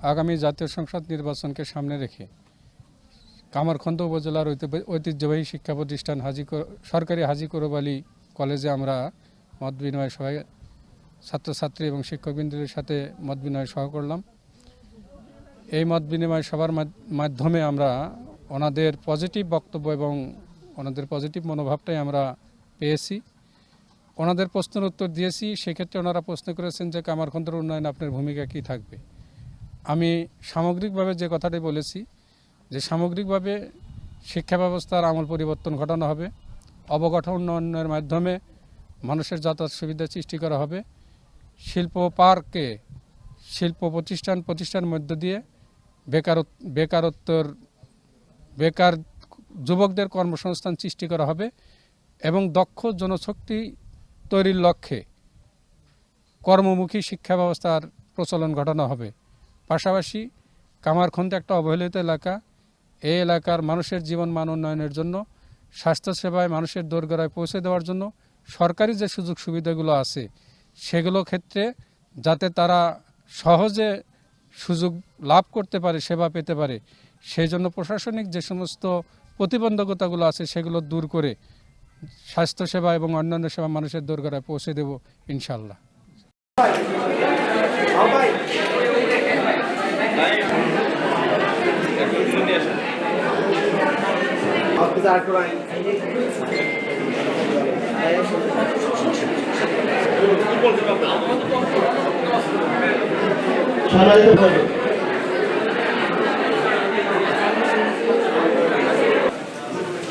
আগামী জাতীয় সংসদ নির্বাচনকে সামনে রেখে কামারখন্দ উপজেলার ঐতিহ্যবাহী শিক্ষা প্রতিষ্ঠান সরকারি হাজী কুরুব আলী কলেজে আমরা মত বিনিময় সভায় ছাত্রছাত্রী এবং শিক্ষকবৃন্দের সাথে মত বিনিময় সভা করলাম। এই মত বিনিময় সভার মাধ্যমে আমরা ওনাদের পজিটিভ বক্তব্য এবং ওনাদের পজিটিভ মনোভাবটাই আমরা পেয়েছি। ওনাদের প্রশ্নের উত্তর দিয়েছি। সেক্ষেত্রে ওনারা প্রশ্ন করেছেন যে কামারখন্দের উন্নয়নে আপনার ভূমিকা কী থাকবে। আমি সামগ্রিকভাবে যে কথাটি বলেছি যে সামগ্রিকভাবে শিক্ষা ব্যবস্থার আমূল পরিবর্তন ঘটানো হবে, অবকাঠামো উন্নয়নের মাধ্যমে মানুষের যাতায়াত সুবিধা সৃষ্টি করা হবে, শিল্প পার্কে শিল্প প্রতিষ্ঠানের মধ্য দিয়ে বেকার যুবকদের কর্মসংস্থান সৃষ্টি করা হবে এবং দক্ষ জনশক্তি তৈরির লক্ষ্যে কর্মমুখী শিক্ষা ব্যবস্থার প্রচলন ঘটানো হবে। পাশাপাশি কামারখন্দ একটা অবহেলিত এলাকা। এই এলাকার মানুষের জীবন মান উন্নয়নের জন্য, স্বাস্থ্যসেবায় মানুষের দোরগোড়ায় পৌঁছে দেওয়ার জন্য সরকারি যে সুযোগ সুবিধাগুলো আছে সেগুলো ক্ষেত্রে যাতে তারা সহজে সুযোগ লাভ করতে পারে, সেবা পেতে পারে, সেই জন্য প্রশাসনিক যে সমস্ত প্রতিবন্ধকতাগুলো আছে সেগুলো দূর করে স্বাস্থ্যসেবা এবং অন্যান্য সেবা মানুষের দোরগোড়ায় পৌঁছে দেব ইনশাআল্লাহ।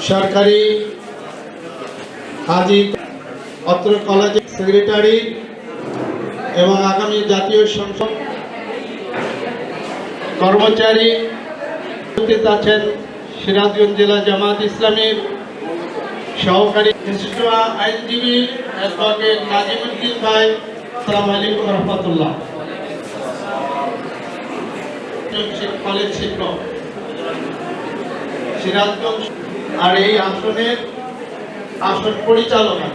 সরকারি হাজী অত্র কলেজের সেক্রেটারি এবং আগামী জাতীয় সংসদ কর্মচারী উপস্থিত আছেন সিরাজগঞ্জ জেলা জামায়াত ইসলামীর সহকারী আইনজীবী অ্যাডভোকেট নাজিমউদ্দিন ভাই, আসসালামু আলাইকুম ওয়া রাহমাতুল্লাহ। কলেজ শিক্ষক সিরাজগঞ্জ আর এই আসন পরিচালনা